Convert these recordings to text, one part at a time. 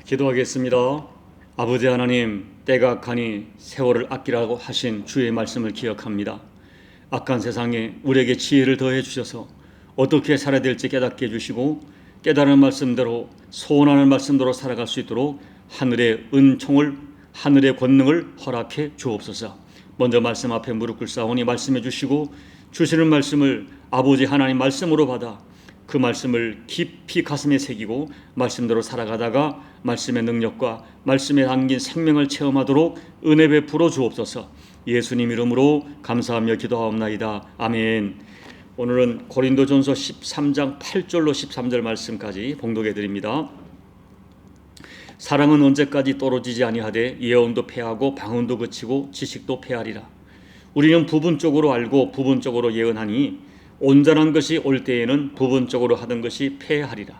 기도하겠습니다. 아버지 하나님, 때가 가니 세월을 아끼라고 하신 주의 말씀을 기억합니다. 악한 세상에 우리에게 지혜를 더해 주셔서 어떻게 살아야 될지 깨닫게 해주시고, 깨달은 말씀대로, 소원하는 말씀대로 살아갈 수 있도록 하늘의 은총을, 하늘의 권능을 허락해 주옵소서. 먼저 말씀 앞에 무릎 꿇사오니 말씀해 주시고, 주시는 말씀을 아버지 하나님 말씀으로 받아 그 말씀을 깊이 가슴에 새기고 말씀대로 살아가다가 말씀의 능력과 말씀에 담긴 생명을 체험하도록 은혜 베풀어 주옵소서. 예수님 이름으로 감사하며 기도하옵나이다. 아멘. 오늘은 고린도전서 13장 8절로 13절 말씀까지 봉독해 드립니다. 사랑은 언제까지 떨어지지 아니하되 예언도 패하고 방언도 그치고 지식도 패하리라. 우리는 부분적으로 알고 부분적으로 예언하니 온전한 것이 올 때에는 부분적으로 하던 것이 패하리라.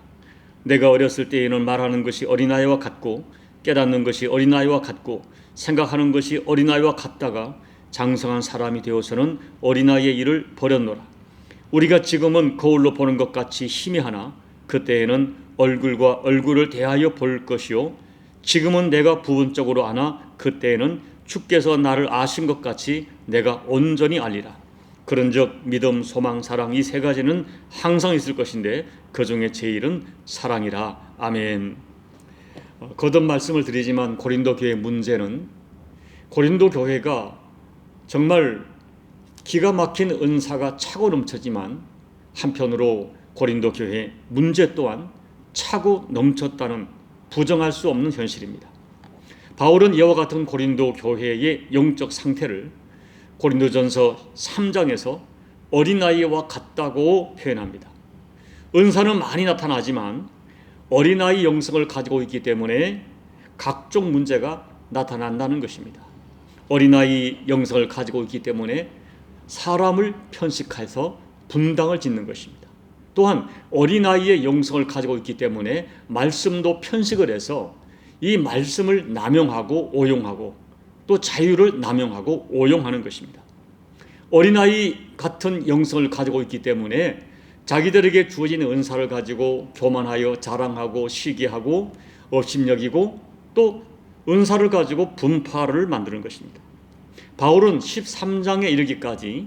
내가 어렸을 때에는 말하는 것이 어린아이와 같고 깨닫는 것이 어린아이와 같고 생각하는 것이 어린아이와 같다가 장성한 사람이 되어서는 어린아이의 일을 버렸노라. 우리가 지금은 거울로 보는 것 같이 희미하나 그때에는 얼굴과 얼굴을 대하여 볼 것이요 지금은 내가 부분적으로 아나 그때에는 주께서 나를 아신 것 같이 내가 온전히 알리라. 그런즉 믿음, 소망, 사랑 이 세 가지는 항상 있을 것인데 그 중에 제일은 사랑이라. 아멘. 거듭 말씀을 드리지만 고린도 교회 문제는 고린도 교회가 정말 기가 막힌 은사가 차고 넘쳤지만 한편으로 고린도 교회 문제 또한 차고 넘쳤다는 부정할 수 없는 현실입니다. 바울은 이와 같은 고린도 교회의 영적 상태를 고린도전서 3장에서 어린아이와 같다고 표현합니다. 은사는 많이 나타나지만 어린아이 영성을 가지고 있기 때문에 각종 문제가 나타난다는 것입니다. 어린아이 영성을 가지고 있기 때문에 사람을 편식해서 분당을 짓는 것입니다. 또한 어린아이의 영성을 가지고 있기 때문에 말씀도 편식을 해서 이 말씀을 남용하고 오용하고 또 자유를 남용하고 오용하는 것입니다. 어린아이 같은 영성을 가지고 있기 때문에 자기들에게 주어진 은사를 가지고 교만하여 자랑하고 시기하고 업심여기고 또 은사를 가지고 분파를 만드는 것입니다. 바울은 13장에 이르기까지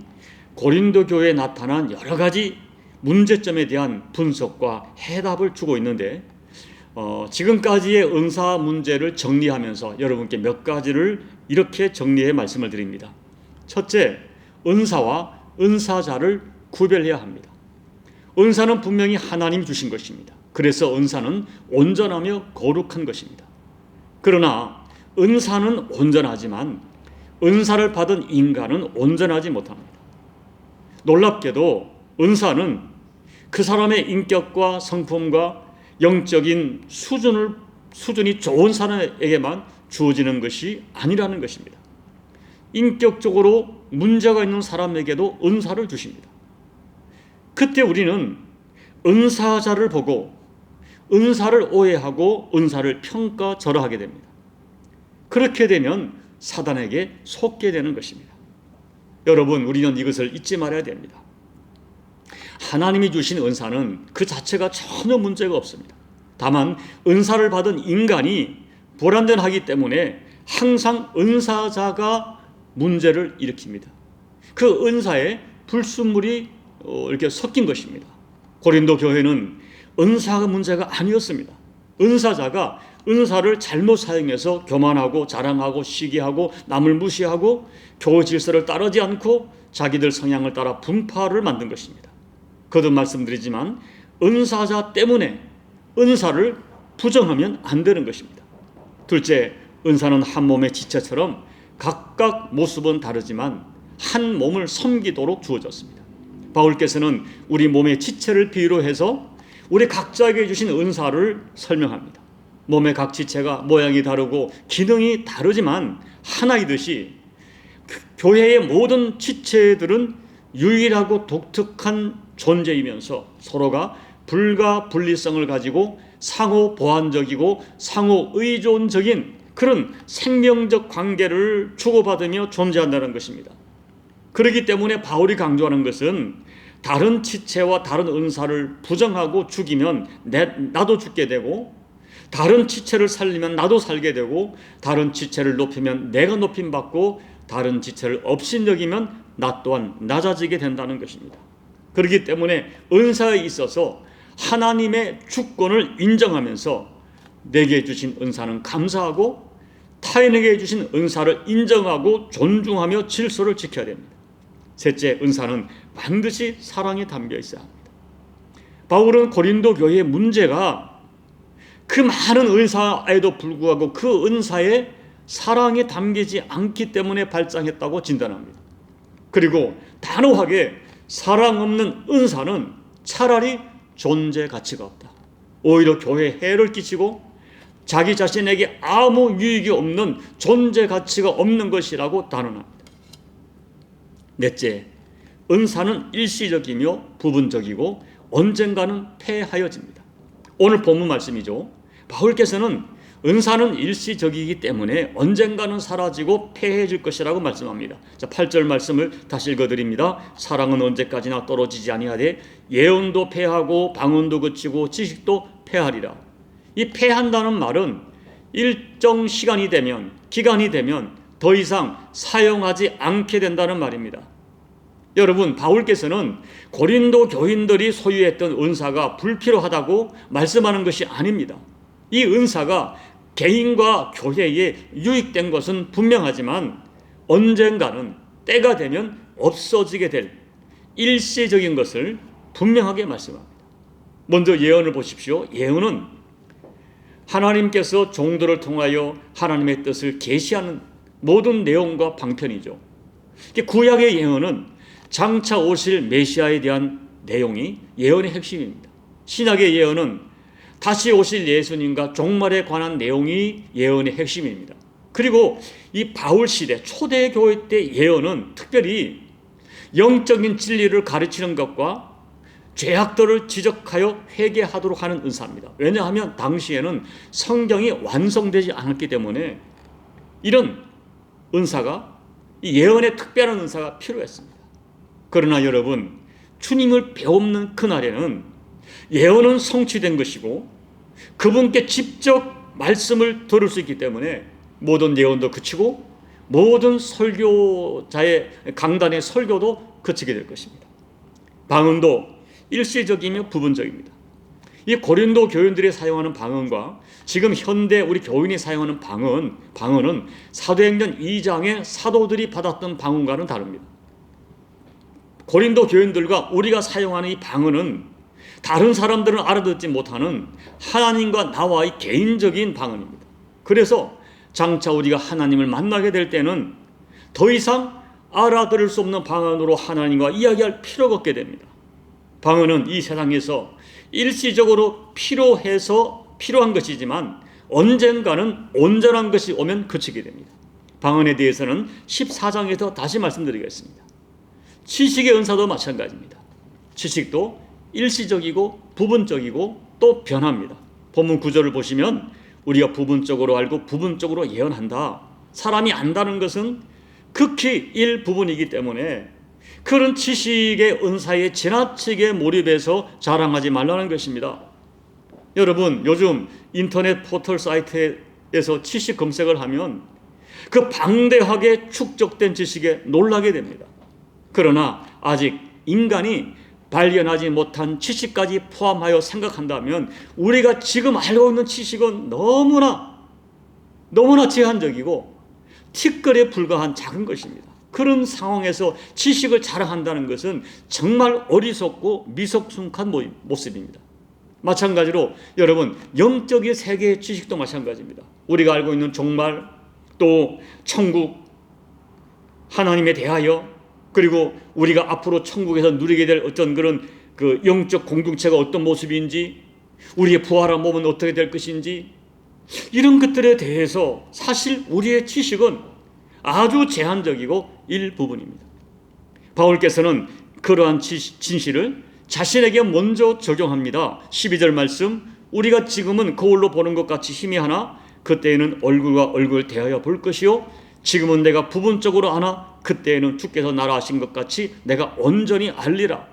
고린도 교회에 나타난 여러 가지 문제점에 대한 분석과 해답을 주고 있는데 지금까지의 은사 문제를 정리하면서 여러분께 몇 가지를 이렇게 정리해 말씀을 드립니다. 첫째, 은사와 은사자를 구별해야 합니다. 은사는 분명히 하나님 주신 것입니다. 그래서 은사는 온전하며 거룩한 것입니다. 그러나 은사는 온전하지만 은사를 받은 인간은 온전하지 못합니다. 놀랍게도 은사는 그 사람의 인격과 성품과 영적인 수준이 좋은 사람에게만 주어지는 것이 아니라는 것입니다. 인격적으로 문제가 있는 사람에게도 은사를 주십니다. 그때 우리는 은사자를 보고 은사를 오해하고 은사를 평가절하하게 됩니다. 그렇게 되면 사단에게 속게 되는 것입니다. 여러분, 우리는 이것을 잊지 말아야 됩니다. 하나님이 주신 은사는 그 자체가 전혀 문제가 없습니다. 다만 은사를 받은 인간이 불완전하기 때문에 항상 은사자가 문제를 일으킵니다. 그 은사에 불순물이 이렇게 섞인 것입니다. 고린도 교회는 은사가 문제가 아니었습니다. 은사자가 은사를 잘못 사용해서 교만하고 자랑하고 시기하고 남을 무시하고 교회 질서를 따르지 않고 자기들 성향을 따라 분파를 만든 것입니다. 거듭 말씀드리지만 은사자 때문에 은사를 부정하면 안 되는 것입니다. 둘째, 은사는 한 몸의 지체처럼 각각 모습은 다르지만 한 몸을 섬기도록 주어졌습니다. 바울께서는 우리 몸의 지체를 비유로 해서 우리 각자에게 주신 은사를 설명합니다. 몸의 각 지체가 모양이 다르고 기능이 다르지만 하나이듯이 교회의 모든 지체들은 유일하고 독특한 존재이면서 서로가 불가 분리성을 가지고 상호 보완적이고 상호 의존적인 그런 생명적 관계를 주고받으며 존재한다는 것입니다. 그렇기 때문에 바울이 강조하는 것은 다른 지체와 다른 은사를 부정하고 죽이면 나도 죽게 되고 다른 지체를 살리면 나도 살게 되고, 다른 지체를 높이면 내가 높임받고, 다른 지체를 업신여기면 나 또한 낮아지게 된다는 것입니다. 그렇기 때문에 은사에 있어서 하나님의 주권을 인정하면서 내게 주신 은사는 감사하고, 타인에게 주신 은사를 인정하고 존중하며 질서를 지켜야 됩니다. 셋째, 은사는 반드시 사랑에 담겨 있어야 합니다. 바울은 고린도 교회의 문제가 그 많은 은사에도 불구하고 그 은사에 사랑이 담기지 않기 때문에 발장했다고 진단합니다. 그리고 단호하게 사랑 없는 은사는 차라리 존재 가치가 없다, 오히려 교회에 해를 끼치고 자기 자신에게 아무 유익이 없는 존재 가치가 없는 것이라고 단언합니다. 넷째, 은사는 일시적이며 부분적이고 언젠가는 패하여집니다. 오늘 본문 말씀이죠. 바울께서는 은사는 일시적이기 때문에 언젠가는 사라지고 패해질 것이라고 말씀합니다. 자, 8절 말씀을 다시 읽어드립니다. 사랑은 언제까지나 떨어지지 아니하되 예언도 패하고 방언도 그치고 지식도 패하리라. 이 패한다는 말은 일정 시간이 되면, 기간이 되면 더 이상 사용하지 않게 된다는 말입니다. 여러분, 바울께서는 고린도 교인들이 소유했던 은사가 불필요하다고 말씀하는 것이 아닙니다. 이 은사가 개인과 교회에 유익된 것은 분명하지만 언젠가는 때가 되면 없어지게 될 일시적인 것을 분명하게 말씀합니다. 먼저 예언을 보십시오. 예언은 하나님께서 종들을 통하여 하나님의 뜻을 계시하는 모든 내용과 방편이죠. 구약의 예언은 장차 오실 메시아에 대한 내용이 예언의 핵심입니다. 신약의 예언은 다시 오실 예수님과 종말에 관한 내용이 예언의 핵심입니다. 그리고 이 바울 시대 초대 교회 때 예언은 특별히 영적인 진리를 가르치는 것과 죄악들을 지적하여 회개하도록 하는 은사입니다. 왜냐하면 당시에는 성경이 완성되지 않았기 때문에 이런 은사가, 이 예언의 특별한 은사가 필요했습니다. 그러나 여러분, 주님을 배우는 그날에는 예언은 성취된 것이고 그분께 직접 말씀을 들을 수 있기 때문에 모든 예언도 그치고 모든 설교자의 강단의 설교도 그치게 될 것입니다. 방언도 일시적이며 부분적입니다. 이 고린도 교인들이 사용하는 방언과 지금 현대 우리 교인이 사용하는 방언은 사도행전 2장의 사도들이 받았던 방언과는 다릅니다. 고린도 교인들과 우리가 사용하는 이 방언은 다른 사람들은 알아듣지 못하는 하나님과 나와의 개인적인 방언입니다. 그래서 장차 우리가 하나님을 만나게 될 때는 더 이상 알아들을 수 없는 방언으로 하나님과 이야기할 필요가 없게 됩니다. 방언은 이 세상에서 일시적으로 필요한 것이지만 언젠가는 온전한 것이 오면 그치게 됩니다. 방언에 대해서는 14장에서 다시 말씀드리겠습니다. 지식의 은사도 마찬가지입니다. 지식도 일시적이고 부분적이고 또 변합니다. 본문 9절을 보시면 우리가 부분적으로 알고 부분적으로 예언한다. 사람이 안다는 것은 극히 일부분이기 때문에 그런 지식의 은사에 지나치게 몰입해서 자랑하지 말라는 것입니다. 여러분, 요즘 인터넷 포털 사이트에서 지식 검색을 하면 그 방대하게 축적된 지식에 놀라게 됩니다. 그러나 아직 인간이 발견하지 못한 지식까지 포함하여 생각한다면 우리가 지금 알고 있는 지식은 너무나 제한적이고 티끌에 불과한 작은 것입니다. 그런 상황에서 지식을 자랑한다는 것은 정말 어리석고 미석순한 모습입니다. 마찬가지로 여러분, 영적인 세계의 지식도 마찬가지입니다. 우리가 알고 있는 종말, 또 천국, 하나님에 대하여, 그리고 우리가 앞으로 천국에서 누리게 될 어떤 그런 그 영적 공동체가 어떤 모습인지, 우리의 부활한 몸은 어떻게 될 것인지, 이런 것들에 대해서 사실 우리의 지식은 아주 제한적이고 일부분입니다. 바울께서는 그러한 진실을 자신에게 먼저 적용합니다. 12절 말씀, 우리가 지금은 거울로 보는 것 같이 희미하나 그때에는 얼굴과 얼굴 대하여 볼 것이요 지금은 내가 부분적으로 아나 그때에는 주께서 나라 하신 것 같이 내가 온전히 알리라.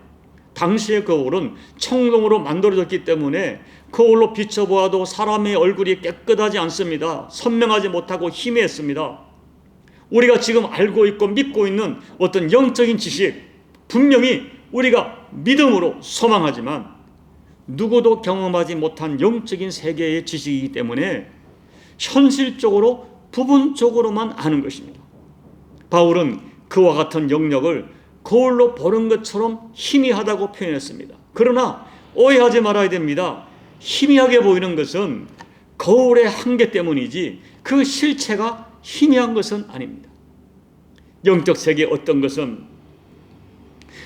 당시의 거울은 청동으로 만들어졌기 때문에 거울로 비춰보아도 사람의 얼굴이 깨끗하지 않습니다. 선명하지 못하고 희미했습니다. 우리가 지금 알고 있고 믿고 있는 어떤 영적인 지식, 분명히 우리가 믿음으로 소망하지만 누구도 경험하지 못한 영적인 세계의 지식이기 때문에 현실적으로 부분적으로만 아는 것입니다. 바울은 그와 같은 영역을 거울로 보는 것처럼 희미하다고 표현했습니다. 그러나 오해하지 말아야 됩니다. 희미하게 보이는 것은 거울의 한계 때문이지 그 실체가 희미한 것은 아닙니다. 영적 세계의 어떤 것은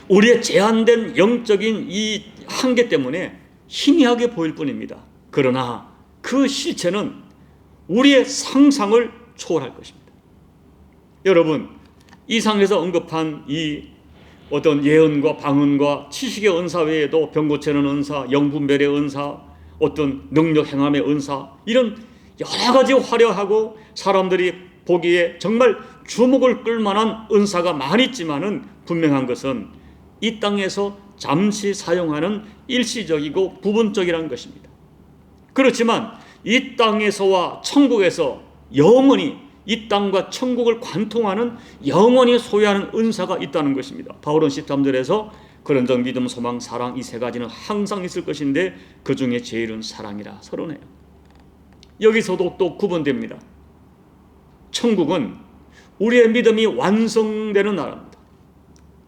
우리의 제한된 영적인 이 한계 때문에 희미하게 보일 뿐입니다. 그러나 그 실체는 우리의 상상을 초월할 것입니다. 여러분, 이 상에서 언급한 이 어떤 예언과 방언과 지식의 은사 외에도 병 고치는 은사, 영분별의 은사, 어떤 능력 행함의 은사, 이런 여러 가지 화려하고 사람들이 보기에 정말 주목을 끌만한 은사가 많이 있지만은 분명한 것은 이 땅에서 잠시 사용하는 일시적이고 부분적이라는 것입니다. 그렇지만 이 땅에서와 천국에서 영원히 이 땅과 천국을 관통하는 영원히 소유하는 은사가 있다는 것입니다. 바울은 13절에서 그런 적 믿음, 소망, 사랑 이 세 가지는 항상 있을 것인데 그 중에 제일은 사랑이라 서론해요. 여기서도 또 구분됩니다. 천국은 우리의 믿음이 완성되는 나라입니다.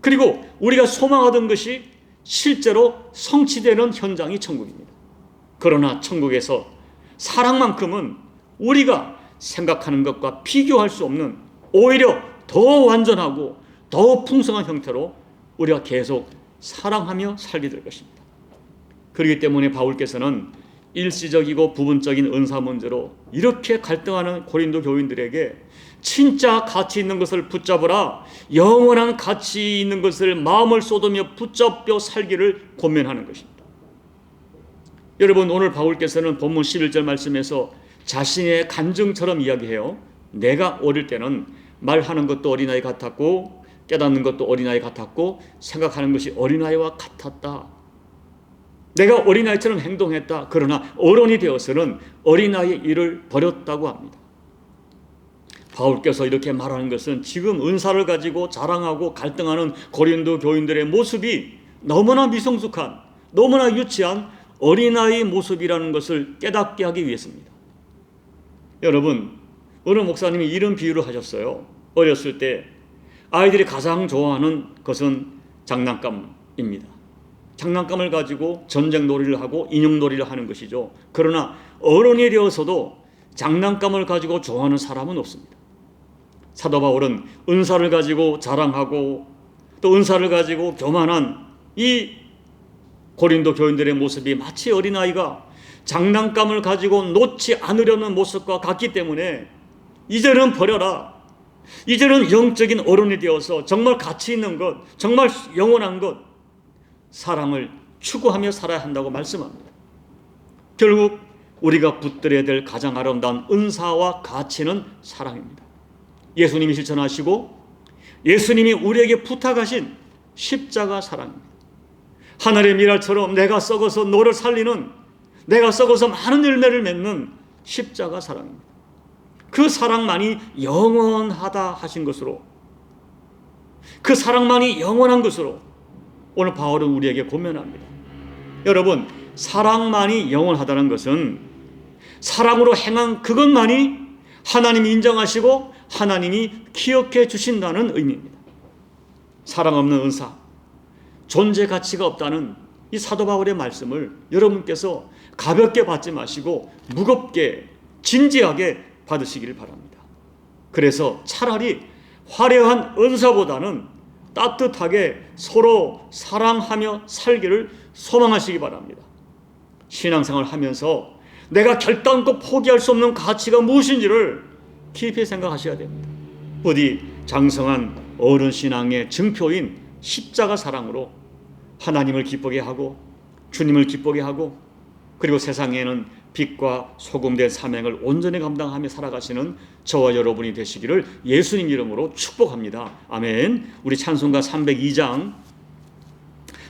그리고 우리가 소망하던 것이 실제로 성취되는 현장이 천국입니다. 그러나 천국에서 사랑만큼은 우리가 생각하는 것과 비교할 수 없는 오히려 더 완전하고 더 풍성한 형태로 우리가 계속 사랑하며 살게 될 것입니다. 그렇기 때문에 바울께서는 일시적이고 부분적인 은사 문제로 이렇게 갈등하는 고린도 교인들에게 진짜 가치 있는 것을 붙잡으라, 영원한 가치 있는 것을 마음을 쏟으며 붙잡혀 살기를 권면하는 것입니다. 여러분, 오늘 바울께서는 본문 11절 말씀에서 자신의 간증처럼 이야기해요. 내가 어릴 때는 말하는 것도 어린아이 같았고 깨닫는 것도 어린아이 같았고 생각하는 것이 어린아이와 같았다. 내가 어린아이처럼 행동했다. 그러나 어른이 되어서는 어린아이의 일을 버렸다고 합니다. 바울께서 이렇게 말하는 것은 지금 은사를 가지고 자랑하고 갈등하는 고린도 교인들의 모습이 너무나 미성숙한, 너무나 유치한 어린아이 모습이라는 것을 깨닫게 하기 위해서입니다. 여러분, 어느 목사님이 이런 비유를 하셨어요. 어렸을 때 아이들이 가장 좋아하는 것은 장난감입니다. 장난감을 가지고 전쟁 놀이를 하고 인형 놀이를 하는 것이죠. 그러나 어른이 되어서도 장난감을 가지고 좋아하는 사람은 없습니다. 사도 바울은 은사를 가지고 자랑하고 또 은사를 가지고 교만한 이 고린도 교인들의 모습이 마치 어린아이가 장난감을 가지고 놓지 않으려는 모습과 같기 때문에 이제는 버려라. 이제는 영적인 어른이 되어서 정말 가치 있는 것, 정말 영원한 것, 사랑을 추구하며 살아야 한다고 말씀합니다. 결국 우리가 붙들어야 될 가장 아름다운 은사와 가치는 사랑입니다. 예수님이 실천하시고 예수님이 우리에게 부탁하신 십자가 사랑입니다. 하늘의 미랄처럼 내가 썩어서 너를 살리는, 내가 썩어서 많은 열매를 맺는 십자가 사랑입니다. 그 사랑만이 영원하다 하신 것으로, 그 사랑만이 영원한 것으로 오늘 바울은 우리에게 권면합니다. 여러분, 사랑만이 영원하다는 것은 사랑으로 행한 그것만이 하나님이 인정하시고 하나님이 기억해 주신다는 의미입니다. 사랑 없는 은사, 존재 가치가 없다는 이 사도 바울의 말씀을 여러분께서 가볍게 받지 마시고 무겁게 진지하게 받으시기를 바랍니다. 그래서 차라리 화려한 은사보다는 따뜻하게 서로 사랑하며 살기를 소망하시기 바랍니다. 신앙생활을 하면서 내가 결단코 포기할 수 없는 가치가 무엇인지를 깊이 생각하셔야 됩니다. 부디 장성한 어른 신앙의 증표인 십자가 사랑으로 하나님을 기쁘게 하고 주님을 기쁘게 하고 그리고 세상에는 빛과 소금된 사명을 온전히 감당하며 살아가시는 저와 여러분이 되시기를 예수님 이름으로 축복합니다. 아멘. 우리 찬송가 302장,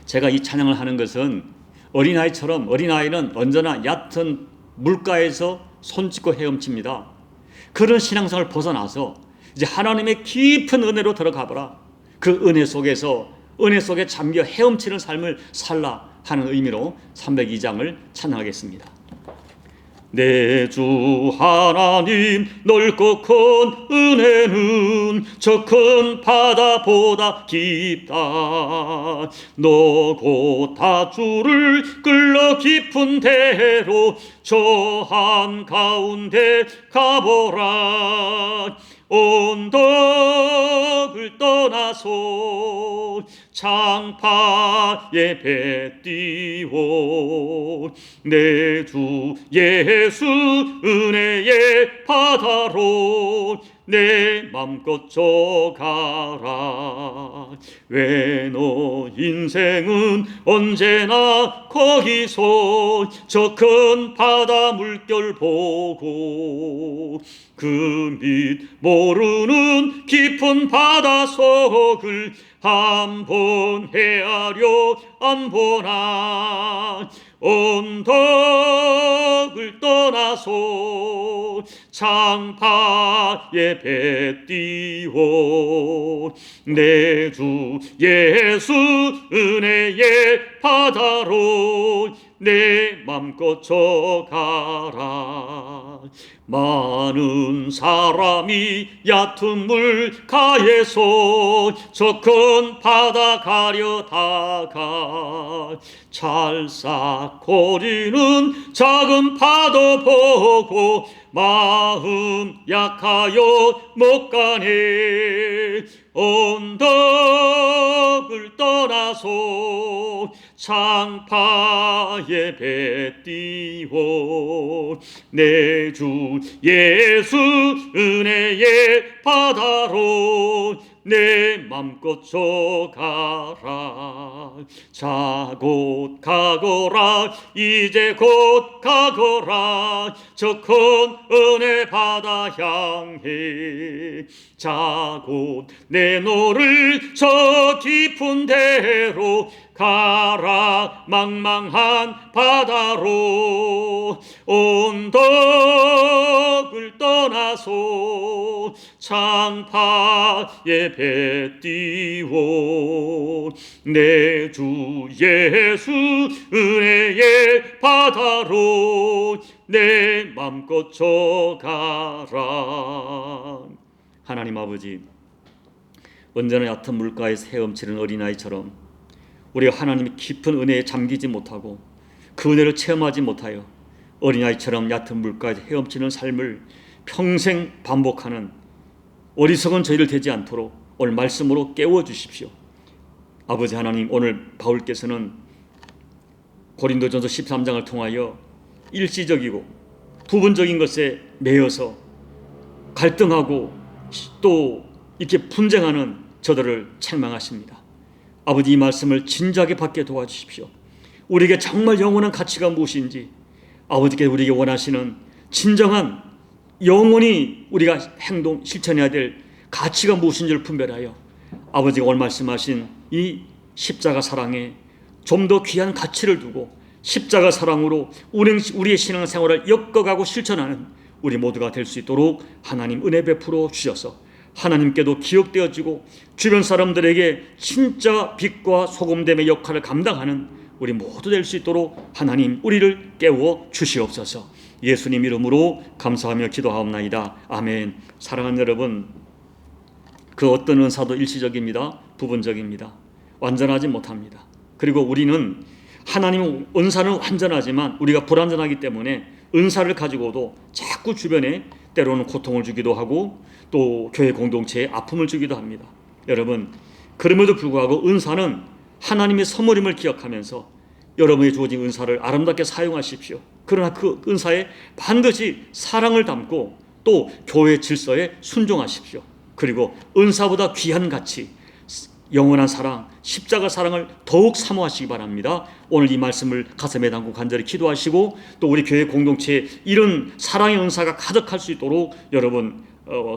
제가 이 찬양을 하는 것은 어린아이처럼 어린아이는 언제나 얕은 물가에서 손짓고 헤엄칩니다. 그런 신앙생활을 벗어나서 이제 하나님의 깊은 은혜로 들어가보라. 그 은혜 속에서 은혜 속에 잠겨 헤엄치는 삶을 살라 하는 의미로 302장을 찬양하겠습니다. 내 주 하나님 넓고 큰 은혜는 저 큰 바다보다 깊다. 너 곧 다주를 끌러 깊은 대로 저 한가운데 가보라. 언덕을 떠나서 창파에 배 띄워 내 주 예수 은혜의 바다로 내 맘껏 져가라. 왜 너 인생은 언제나 거기서 저 큰 바다 물결 보고 그 밑 모르는 깊은 바닷속을 한번 헤아려 안 보나. 언덕을 떠나서 창파에 배 띄워 내 주 예수 은혜의 바다로 내 맘껏 져가라. 많은 사람이 얕은 물가에서 저 큰 바다 가려다가 찰싹거리는 작은 파도 보고 마음 약하여 못 가네. 언덕을 떠나서 창파에 배 띄워 내 주 예수 은혜의 바다로 내 맘껏 져가라. 자 곧 가거라. 이제 곧 가거라. 저 큰 은혜 바다 향해. 자 곧 내 너를 저 깊은 데로 가라. 망망한 바다로 언덕을 떠나서 창파에 배 띄워 내 주 예수 은혜의 바다로 내 맘껏 져가라. 하나님 아버지, 언제나 얕은 물가에서 헤엄치는 어린아이처럼 우리가 하나님의 깊은 은혜에 잠기지 못하고 그 은혜를 체험하지 못하여 어린아이처럼 얕은 물가에서 헤엄치는 삶을 평생 반복하는 어리석은 저희를 되지 않도록 오늘 말씀으로 깨워주십시오. 아버지 하나님, 오늘 바울께서는 고린도전서 13장을 통하여 일시적이고 부분적인 것에 매여서 갈등하고 또 이렇게 분쟁하는 저들을 책망하십니다. 아버지, 이 말씀을 진지하게 받게 도와주십시오. 우리에게 정말 영원한 가치가 무엇인지, 아버지께 우리에게 원하시는 진정한 영원히 우리가 행동 실천해야 될 가치가 무엇인지를 분별하여 아버지가 오늘 말씀하신 이 십자가 사랑에 좀 더 귀한 가치를 두고 십자가 사랑으로 우리의 신앙생활을 엮어가고 실천하는 우리 모두가 될 수 있도록 하나님 은혜 베풀어 주셔서 하나님께도 기억되어지고 주변 사람들에게 진짜 빛과 소금됨의 역할을 감당하는 우리 모두 될 수 있도록 하나님 우리를 깨워 주시옵소서. 예수님 이름으로 감사하며 기도하옵나이다. 아멘. 사랑하는 여러분, 그 어떤 은사도 일시적입니다. 부분적입니다. 완전하지 못합니다. 그리고 우리는 하나님 은사는 완전하지만 우리가 불완전하기 때문에 은사를 가지고도 자꾸 주변에 때로는 고통을 주기도 하고 또 교회 공동체에 아픔을 주기도 합니다. 여러분, 그럼에도 불구하고 은사는 하나님의 선물임을 기억하면서 여러분의 주어진 은사를 아름답게 사용하십시오. 그러나 그 은사에 반드시 사랑을 담고 또 교회 질서에 순종하십시오. 그리고 은사보다 귀한 가치, 영원한 사랑, 십자가 사랑을 더욱 사모하시기 바랍니다. 오늘 이 말씀을 가슴에 담고 간절히 기도하시고 또 우리 교회 공동체에 이런 사랑의 은사가 가득할 수 있도록 여러분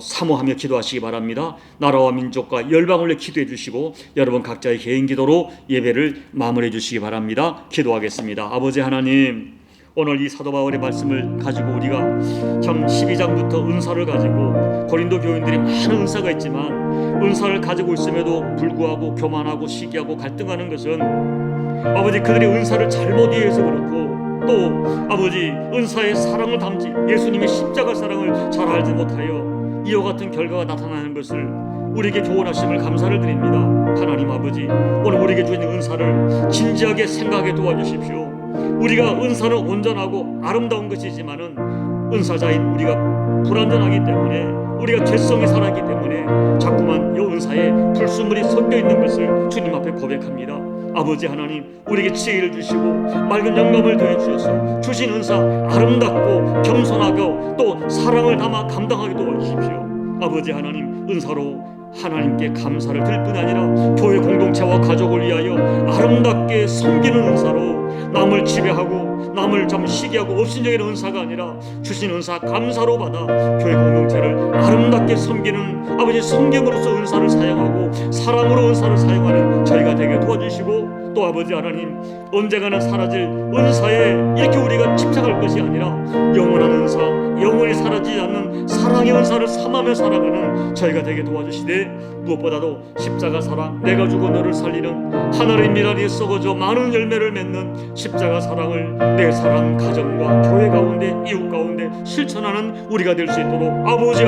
사모하며 기도하시기 바랍니다. 나라와 민족과 열방을 위해 기도해 주시고 여러분 각자의 개인 기도로 예배를 마무리해 주시기 바랍니다. 기도하겠습니다. 아버지 하나님, 오늘 이 사도 바울의 말씀을 가지고 우리가 참 12장부터 은사를 가지고 고린도 교인들이 많은 은사가 있지만 은사를 가지고 있음에도 불구하고 교만하고 시기하고 갈등하는 것은 아버지 그들의 은사를 잘못 이해해서 그렇고 또 아버지 은사의 사랑을 담지 예수님의 십자가 사랑을 잘 알지 못하여 이와 같은 결과가 나타나는 것을 우리에게 교훈하심을 감사를 드립니다. 하나님 아버지, 오늘 우리에게 주신 은사를 진지하게 생각하게 도와주십시오. 우리가 은사는 온전하고 아름다운 것이지만은 은사자인 우리가 불완전하기 때문에 우리가 죄성이 살아있기 때문에 자꾸만 이 은사에 불순물이 섞여 있는 것을 주님 앞에 고백합니다. 아버지 하나님, 우리에게 지혜를 주시고 맑은 영감을 더해 주셔서 주신 은사 아름답고 겸손하고 또 사랑을 담아 감당하게 도와주십시오. 아버지 하나님, 은사로 하나님께 감사를 드릴 뿐 아니라 교회 공동체와 가족을 위하여 아름답게 섬기는 은사로 남을 지배하고 남을 참 시기하고 업신여기는 은사가 아니라 주신 은사 감사로 받아 교회 공동체를 아름답게 섬기는 아버지 성경으로서 은사를 사용하고 사랑으로 은사를 사용하는 저희가 되게 도와주시고 또 아버지 하나님, 언젠가는 사라질 은사에 이렇게 우리가 집착할 것이 아니라 영원한 은사, 영원히 사라지지 않는 사랑의 은사를 삼하며 살아가는 저희가 되게 도와주시되 무엇보다도 십자가 사랑, 내가 죽어 너를 살리는 하늘의 미랄이 썩어져 많은 열매를 맺는 십자가 사랑을 내 사랑 가정과 교회 가운데 이웃 가운데 실천하는 우리가 될 수 있도록 아버지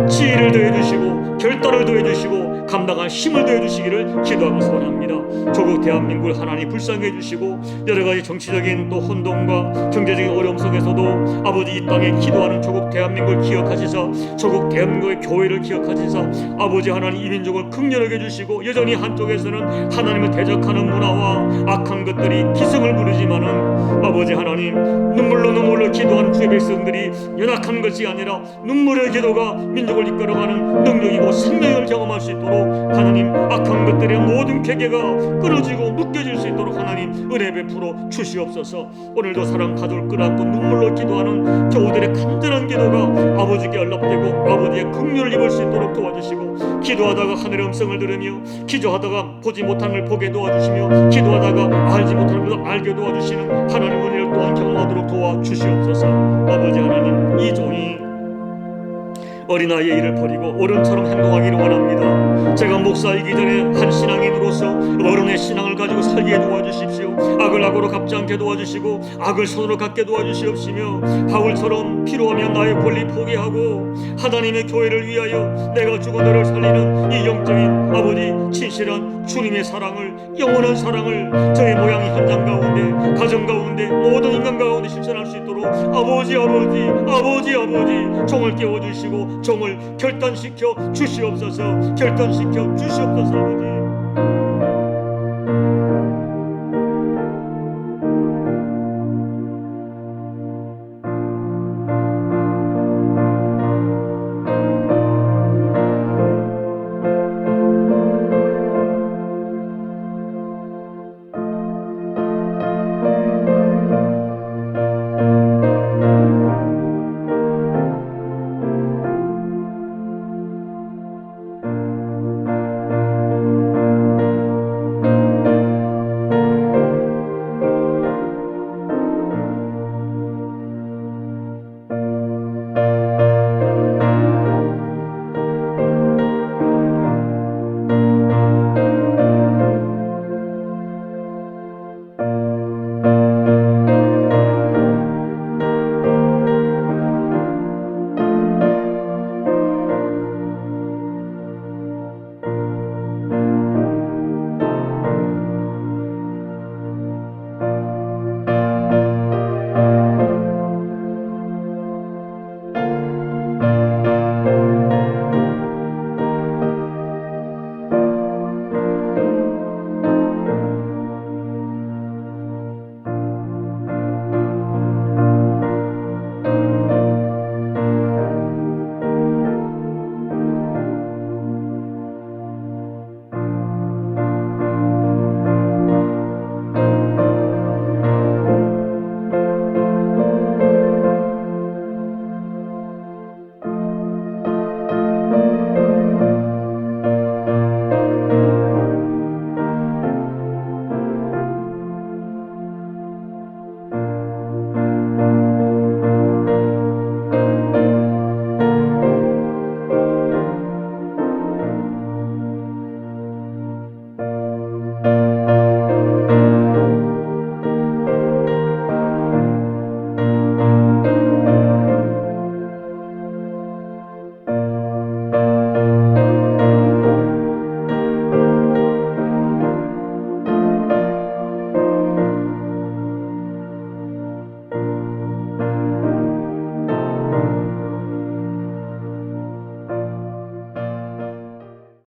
지혜를 더해 주시고 결단을 더해 주시고 감당할 힘을 더해 주시기를 기도하고 소원합니다. 조국 대한민국을 하나님 불쌍히 해주시고 여러가지 정치적인 또 혼돈과 경제적인 어려움 속에서도 아버지 이 땅에 기도하는 조국 대한민국을 기억하시사 조국 대한민국의 교회를 기억하시사 아버지 하나님 이 민족을 긍휼하게 해주시고 여전히 한쪽에서는 하나님을 대적하는 문화와 악한 것들이 기승을 부르지만은 아버지 하나님 눈물로 기도하는 주의 백성들이 연약한 것이 아니라 눈물의 기도가 민족을 이끌어가는 능력이고 생명을 경험할 수 있도록 하나님 악한 것들의 모든 계계가 끊어지고 묶여질 수 있도록 하나님 은혜 베풀어 주시옵소서. 오늘도 사랑 가족을 끌어안고 눈물로 기도하는 교우들의 간절한 기도가 아버지께 연락되고 아버지의 긍휼을 입을 수 있도록 도와주시고 기도하다가 하늘의 음성을 들으며 기도하다가 보지 못한 걸 보게 도와주시며 기도하다가 알지 못하는 것을 알게 도와주시는 하나님 은혜를 또한 경험하도록 도와주시옵소서. 아버지 하나님, 이 종이 어린아이의 일을 버리고 어른처럼 행동하기를 원합니다. 제가 목사이기 전에 한 신앙인으로서 어른의 신앙을 가지고 살게 도와주십시오. 악을 악으로 갚지 않게 도와주시고 악을 손으로 갖게 도와주시옵시며 바울처럼 필요하면 나의 권리 포기하고 하나님의 교회를 위하여 내가 죽어 너를 살리는 이 영적인 아버지 진실한 주님의 사랑을, 영원한 사랑을 저의 모양의 현장 가운데 가정 가운데 모든 인간 가운데 실천할 수 있도록 아버지 종을 깨워주시고 종을 결단시켜 주시옵소서. 아버지